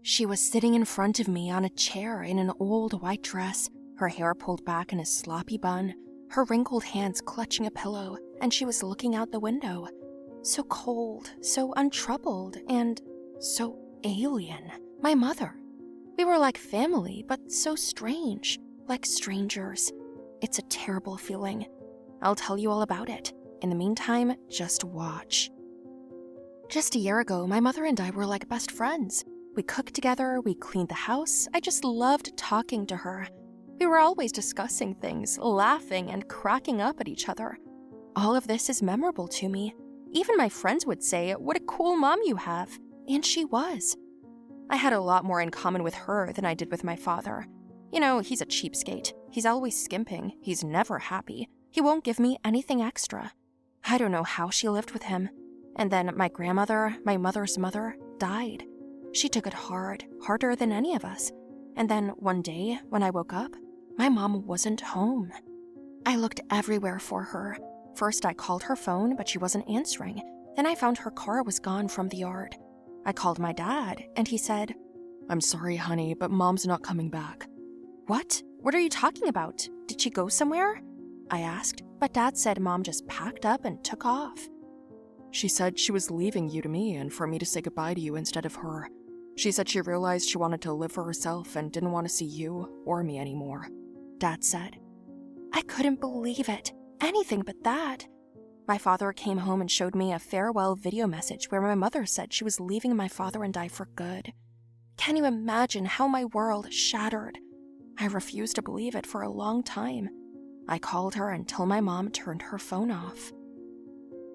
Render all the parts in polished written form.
She was sitting in front of me on a chair in an old white dress, her hair pulled back in a sloppy bun, her wrinkled hands clutching a pillow, and she was looking out the window. So cold, so untroubled, and so alien. My mother. We were like family, but so strange, like strangers. It's a terrible feeling. I'll tell you all about it. In the meantime, just watch. Just a year ago, my mother and I were like best friends. We cooked together, we cleaned the house. I just loved talking to her. We were always discussing things, laughing and cracking up at each other. All of this is memorable to me. Even my friends would say, "What a cool mom you have." And she was. I had a lot more in common with her than I did with my father. You know, he's a cheapskate. He's always skimping. He's never happy. He won't give me anything extra. I don't know how she lived with him. And then my grandmother, my mother's mother, died. She took it hard, harder than any of us. And then one day, when I woke up, my mom wasn't home. I looked everywhere for her. First, I called her phone, but she wasn't answering. Then I found her car was gone from the yard. I called my dad, and he said, "I'm sorry, honey, but Mom's not coming back." What? What are you talking about? Did she go somewhere? I asked, but Dad said Mom just packed up and took off. She said she was leaving you to me and for me to say goodbye to you instead of her. She said she realized she wanted to live for herself and didn't want to see you or me anymore, Dad said. I couldn't believe it. Anything but that. My father came home and showed me a farewell video message where my mother said she was leaving my father and I for good. Can you imagine how my world shattered? I refused to believe it for a long time. I called her until my mom turned her phone off.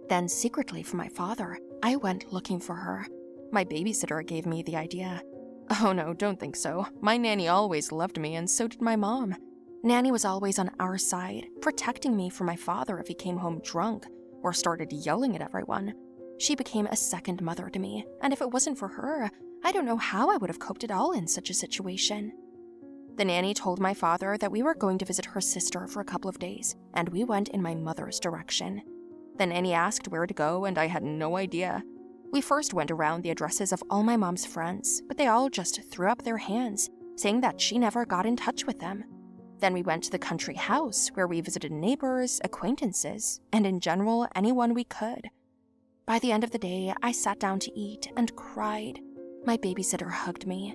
Then secretly from my father, I went looking for her. My babysitter gave me the idea. Oh no, don't think so. My nanny always loved me and so did my mom. Nanny was always on our side, protecting me from my father if he came home drunk or started yelling at everyone. She became a second mother to me, and if it wasn't for her, I don't know how I would have coped at all in such a situation. The nanny told my father that we were going to visit her sister for a couple of days, and we went in my mother's direction. The nanny asked where to go, and I had no idea. We first went around the addresses of all my mom's friends, but they all just threw up their hands, saying that she never got in touch with them. Then we went to the country house, where we visited neighbors, acquaintances, and in general, anyone we could. By the end of the day, I sat down to eat and cried. My babysitter hugged me.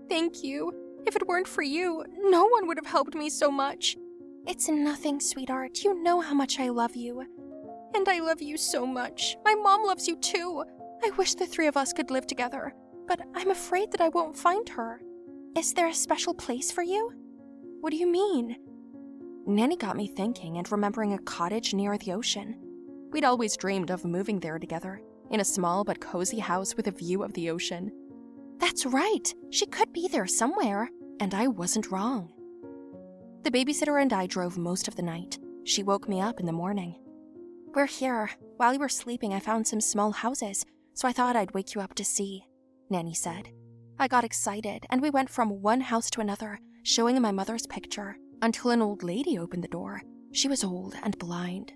Thank you. If it weren't for you, no one would have helped me so much. It's nothing, sweetheart. You know how much I love you. And I love you so much. My mom loves you too. I wish the three of us could live together, but I'm afraid that I won't find her. Is there a special place for you? What do you mean? Nanny got me thinking and remembering a cottage near the ocean. We'd always dreamed of moving there together, in a small but cozy house with a view of the ocean. That's right. She could be there somewhere, and I wasn't wrong. The babysitter and I drove most of the night. She woke me up in the morning. We're here. While you were sleeping, I found some small houses, so I thought I'd wake you up to see, Nanny said. I got excited, and we went from one house to another, showing my mother's picture, until an old lady opened the door. She was old and blind.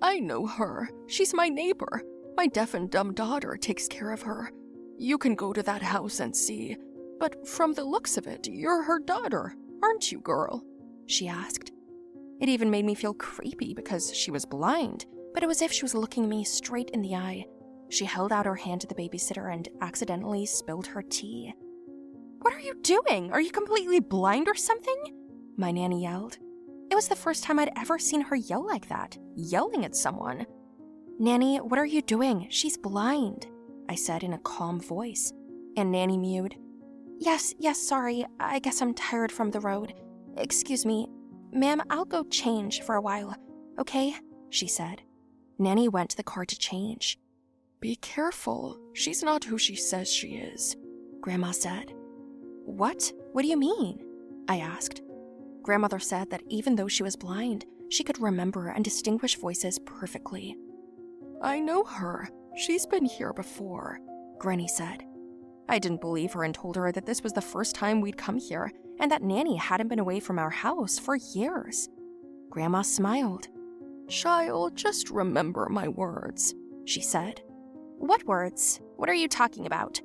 I know her. She's my neighbor. My deaf and dumb daughter takes care of her. You can go to that house and see. But from the looks of it, you're her daughter, aren't you, girl? She asked. It even made me feel creepy because she was blind, but it was as if she was looking me straight in the eye. She held out her hand to the babysitter and accidentally spilled her tea. What are you doing? Are you completely blind or something? My nanny yelled. It was the first time I'd ever seen her yell like that, yelling at someone. Nanny, what are you doing? She's blind, I said in a calm voice, and Nanny mewed. Yes, sorry, I guess I'm tired from the road. Excuse me, ma'am, I'll go change for a while, okay? She said. Nanny went to the car to change. Be careful, she's not who she says she is, Grandma said. What? What do you mean? I asked. Grandmother said that even though she was blind, she could remember and distinguish voices perfectly. I know her. She's been here before, Granny said. I didn't believe her and told her that this was the first time we'd come here and that Nanny hadn't been away from our house for years. Grandma smiled. Child, just remember my words, she said. What words? What are you talking about?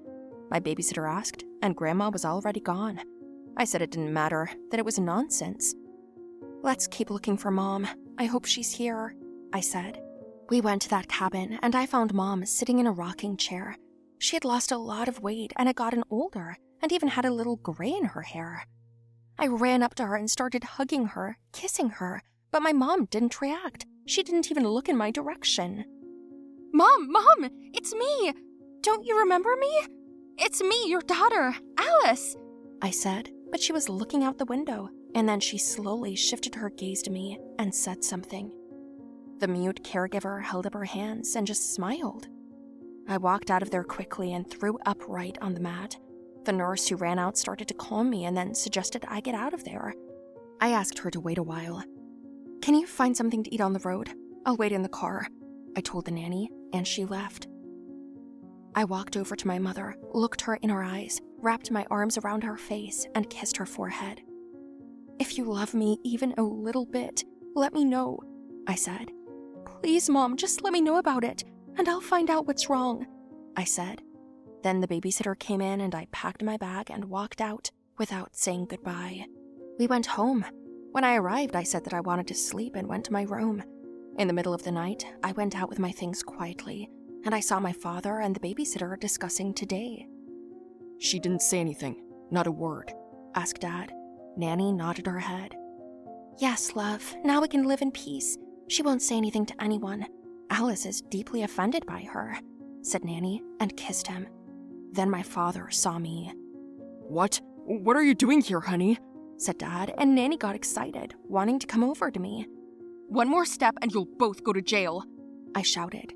My babysitter asked, and Grandma was already gone. I said it didn't matter, that it was nonsense. Let's keep looking for Mom. I hope she's here, I said. We went to that cabin, and I found Mom sitting in a rocking chair. She had lost a lot of weight and had gotten older, and even had a little gray in her hair. I ran up to her and started hugging her, kissing her, but my mom didn't react. She didn't even look in my direction. Mom, it's me! Don't you remember me? It's me, your daughter, Alice, I said, but she was looking out the window, and then she slowly shifted her gaze to me and said something. The mute caregiver held up her hands and just smiled. I walked out of there quickly and threw upright on the mat. The nurse who ran out started to calm me and then suggested I get out of there. I asked her to wait a while. Can you find something to eat on the road? I'll wait in the car, I told the nanny, and she left. I walked over to my mother, looked her in her eyes, wrapped my arms around her face, and kissed her forehead. If you love me even a little bit, let me know, I said. Please, Mom, just let me know about it, and I'll find out what's wrong, I said. Then the babysitter came in and I packed my bag and walked out without saying goodbye. We went home. When I arrived, I said that I wanted to sleep and went to my room. In the middle of the night, I went out with my things quietly, and I saw my father and the babysitter discussing today. She didn't say anything, not a word, asked Dad. Nanny nodded her head. Yes, love, now we can live in peace. She won't say anything to anyone. Alice is deeply offended by her, said Nanny, and kissed him. Then my father saw me. What? What are you doing here, honey? Said Dad, and Nanny got excited, wanting to come over to me. One more step and you'll both go to jail, I shouted.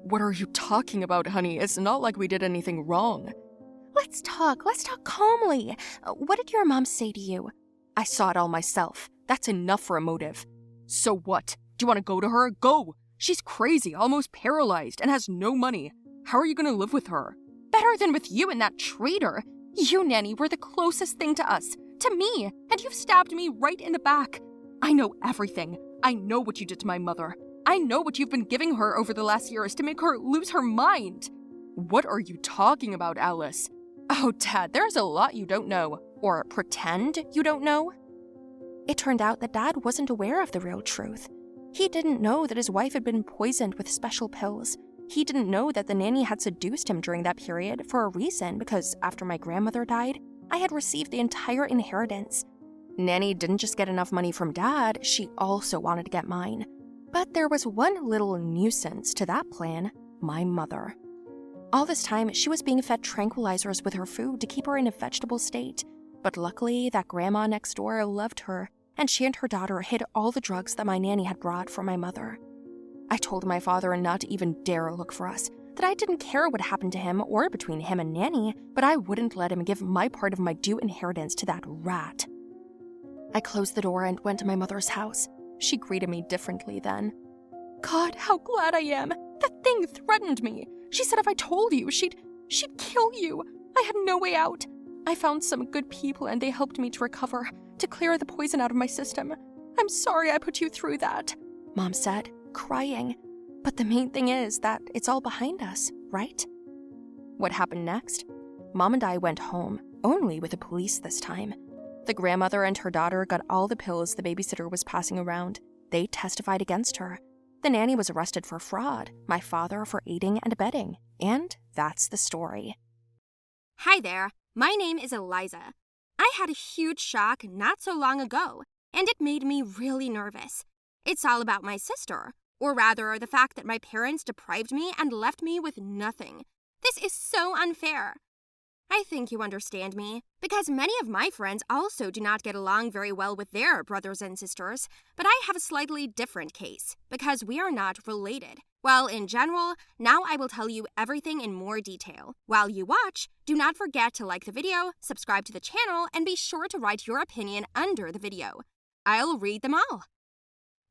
What are you talking about, honey? It's not like we did anything wrong. Let's talk calmly. What did your mom say to you? I saw it all myself. That's enough for a motive. So what? Do you want to go to her? Go! She's crazy, almost paralyzed, and has no money. How are you going to live with her? Better than with you and that traitor. You, Nanny, were the closest thing to us, to me, and you've stabbed me right in the back. I know everything. I know what you did to my mother. I know what you've been giving her over the last years to make her lose her mind. What are you talking about, Alice? Oh, Dad, there's a lot you don't know, or pretend you don't know. It turned out that Dad wasn't aware of the real truth. He didn't know that his wife had been poisoned with special pills. He didn't know that the nanny had seduced him during that period for a reason because after my grandmother died, I had received the entire inheritance. Nanny didn't just get enough money from Dad, she also wanted to get mine. But there was one little nuisance to that plan, my mother. All this time, she was being fed tranquilizers with her food to keep her in a vegetable state. But luckily, that grandma next door loved her, and she and her daughter hid all the drugs that my nanny had brought for my mother. I told my father not to even dare look for us, that I didn't care what happened to him or between him and Nanny, but I wouldn't let him give my part of my due inheritance to that rat. I closed the door and went to my mother's house. She greeted me differently then. God, how glad I am! That thing threatened me. She said if I told you, she'd kill you. I had no way out. I found some good people and they helped me to recover, to clear the poison out of my system. I'm sorry I put you through that, Mom said, crying. But the main thing is that it's all behind us, right? What happened next? Mom and I went home, only with the police this time. The grandmother and her daughter got all the pills the babysitter was passing around. They testified against her. The nanny was arrested for fraud, my father for aiding and abetting, and that's the story. Hi there, my name is Eliza. I had a huge shock not so long ago, and it made me really nervous. It's all about my sister, or rather, the fact that my parents deprived me and left me with nothing. This is so unfair. I think you understand me, because many of my friends also do not get along very well with their brothers and sisters, but I have a slightly different case, because we are not related. Well, in general, now I will tell you everything in more detail. While you watch, do not forget to like the video, subscribe to the channel, and be sure to write your opinion under the video. I'll read them all.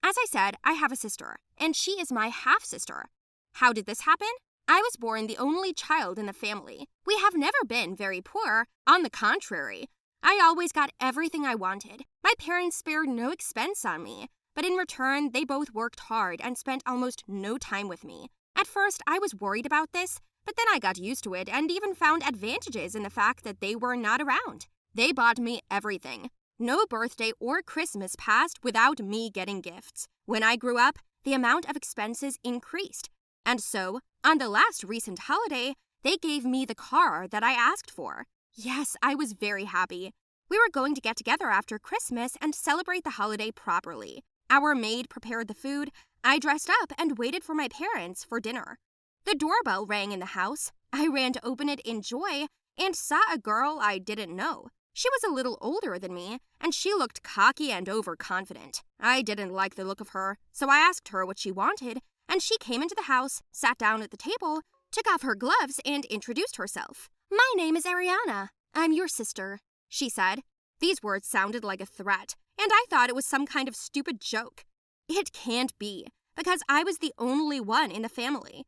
As I said, I have a sister, and she is my half-sister. How did this happen? I was born the only child in the family. We have never been very poor. On the contrary, I always got everything I wanted. My parents spared no expense on me, but in return, they both worked hard and spent almost no time with me. At first, I was worried about this, But then I got used to it and even found advantages in the fact that they were not around. They bought me everything. No birthday or Christmas passed without me getting gifts. When I grew up, the amount of expenses increased. And so, on the last recent holiday, they gave me the car that I asked for. Yes, I was very happy. We were going to get together after Christmas and celebrate the holiday properly. Our maid prepared the food, I dressed up and waited for my parents for dinner. The doorbell rang in the house. I ran to open it in joy and saw a girl I didn't know. She was a little older than me, and she looked cocky and overconfident. I didn't like the look of her, so I asked her what she wanted, and she came into the house, sat down at the table, took off her gloves, and introduced herself. "My name is Ariana. I'm your sister," she said. These words sounded like a threat, and I thought it was some kind of stupid joke. It can't be, because I was the only one in the family.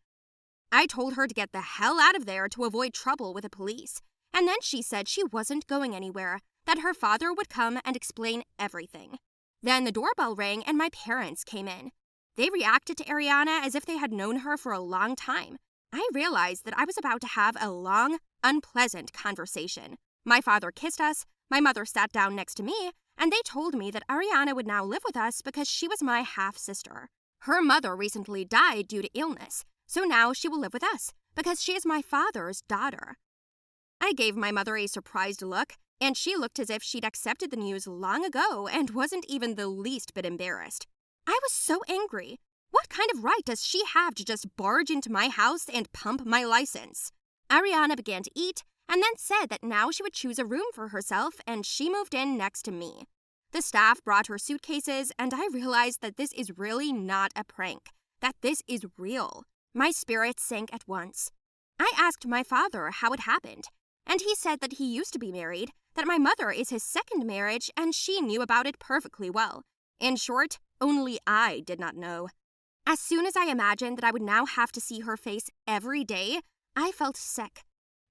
I told her to get the hell out of there to avoid trouble with the police, and then she said she wasn't going anywhere, that her father would come and explain everything. Then the doorbell rang and my parents came in. They reacted to Ariana as if they had known her for a long time. I realized that I was about to have a long, unpleasant conversation. My father kissed us, my mother sat down next to me, and they told me that Ariana would now live with us because she was my half-sister. Her mother recently died due to illness, so now she will live with us because she is my father's daughter. I gave my mother a surprised look, and she looked as if she'd accepted the news long ago and wasn't even the least bit embarrassed. I was so angry. What kind of right does she have to just barge into my house and pump my license? Ariana began to eat and then said that now she would choose a room for herself and she moved in next to me. The staff brought her suitcases and I realized that this is really not a prank, that this is real. My spirits sank at once. I asked my father how it happened, and he said that he used to be married, that my mother is his second marriage and she knew about it perfectly well. In short, only I did not know. As soon as I imagined that I would now have to see her face every day, I felt sick.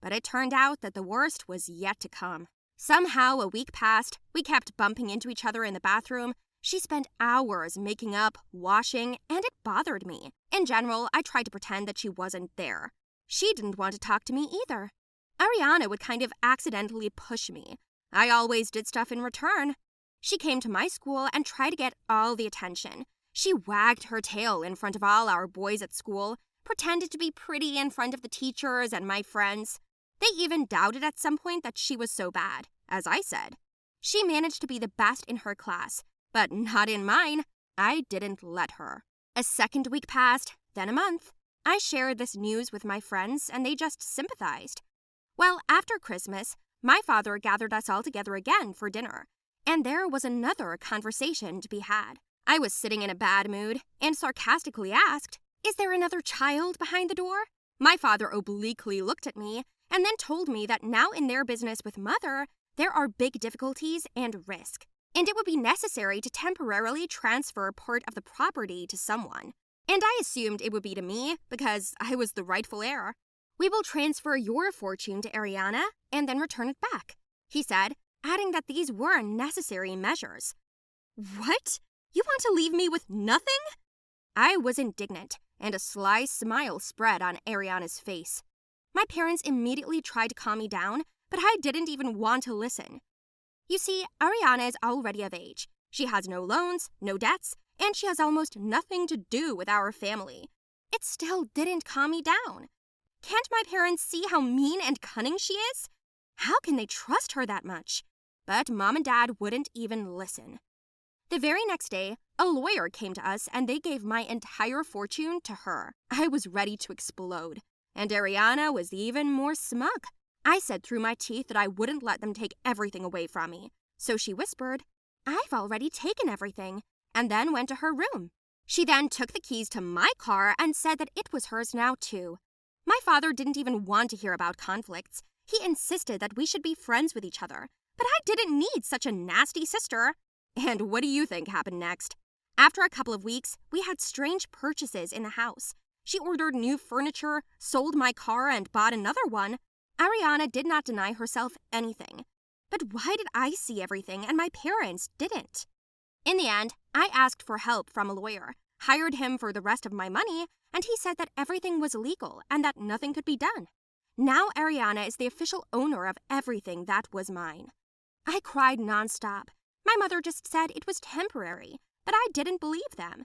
But it turned out that the worst was yet to come. Somehow a week passed, we kept bumping into each other in the bathroom. She spent hours making up, washing, and it bothered me. In general, I tried to pretend that she wasn't there. She didn't want to talk to me either. Ariana would kind of accidentally push me. I always did stuff in return. She came to my school and tried to get all the attention. She wagged her tail in front of all our boys at school, pretended to be pretty in front of the teachers and my friends. They even doubted at some point that she was so bad, as I said. She managed to be the best in her class, but not in mine. I didn't let her. A second week passed, then a month. I shared this news with my friends and they just sympathized. Well, after Christmas, my father gathered us all together again for dinner, and there was another conversation to be had. I was sitting in a bad mood and sarcastically asked, "Is there another child behind the door?" My father obliquely looked at me and then told me that now in their business with Mother, there are big difficulties and risk, and it would be necessary to temporarily transfer part of the property to someone. And I assumed it would be to me because I was the rightful heir. "We will transfer your fortune to Ariana and then return it back," he said, adding that these were necessary measures. What? You want to leave me with nothing? I was indignant, and a sly smile spread on Ariana's face. My parents immediately tried to calm me down, but I didn't even want to listen. You see, Ariana is already of age. She has no loans, no debts, and she has almost nothing to do with our family. It still didn't calm me down. Can't my parents see how mean and cunning she is? How can they trust her that much? But Mom and Dad wouldn't even listen. The very next day, a lawyer came to us and they gave my entire fortune to her. I was ready to explode. And Ariana was even more smug. I said through my teeth that I wouldn't let them take everything away from me. So she whispered, "I've already taken everything," and then went to her room. She then took the keys to my car and said that it was hers now too. My father didn't even want to hear about conflicts. He insisted that we should be friends with each other. But I didn't need such a nasty sister. And what do you think happened next? After a couple of weeks, we had strange purchases in the house. She ordered new furniture, sold my car, and bought another one. Ariana did not deny herself anything. But why did I see everything and my parents didn't? In the end, I asked for help from a lawyer. hired him for the rest of my money, and he said that everything was legal and that nothing could be done. Now Ariana is the official owner of everything that was mine. I cried nonstop. My mother just said it was temporary, but I didn't believe them.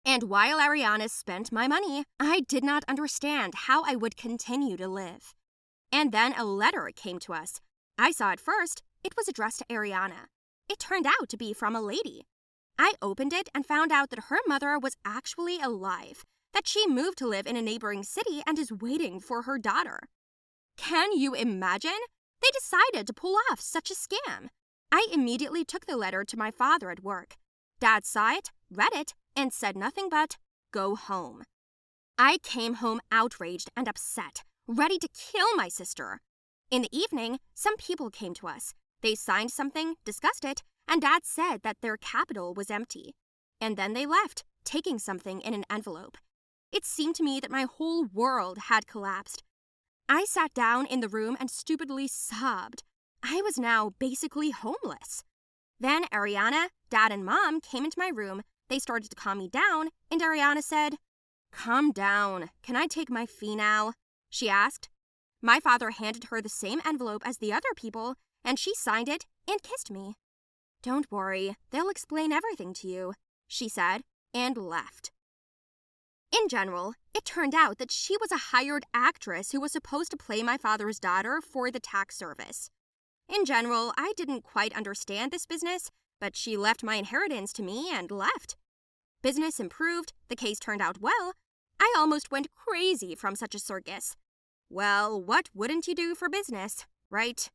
And while Ariana spent my money, I did not understand how I would continue to live. And then a letter came to us. I saw it first. It was addressed to Ariana. It turned out to be from a lady. I opened it and found out that her mother was actually alive, that she moved to live in a neighboring city and is waiting for her daughter. Can you imagine? They decided to pull off such a scam. I immediately took the letter to my father at work. Dad saw it, read it, and said nothing but, "Go home." I came home outraged and upset, ready to kill my sister. In the evening, some people came to us. They signed something, discussed it, and Dad said that their capital was empty. And then they left, taking something in an envelope. It seemed to me that my whole world had collapsed. I sat down in the room and stupidly sobbed. I was now basically homeless. Then Ariana, Dad, and Mom came into my room. They started to calm me down, and Ariana said, "Calm down. Can I take my fee now?" she asked. My father handed her the same envelope as the other people, and she signed it and kissed me. "Don't worry, they'll explain everything to you," she said, and left. In general, it turned out that she was a hired actress who was supposed to play my father's daughter for the tax service. In general, I didn't quite understand this business, but she left my inheritance to me and left. Business improved, the case turned out well. I almost went crazy from such a circus. Well, what wouldn't you do for business, right?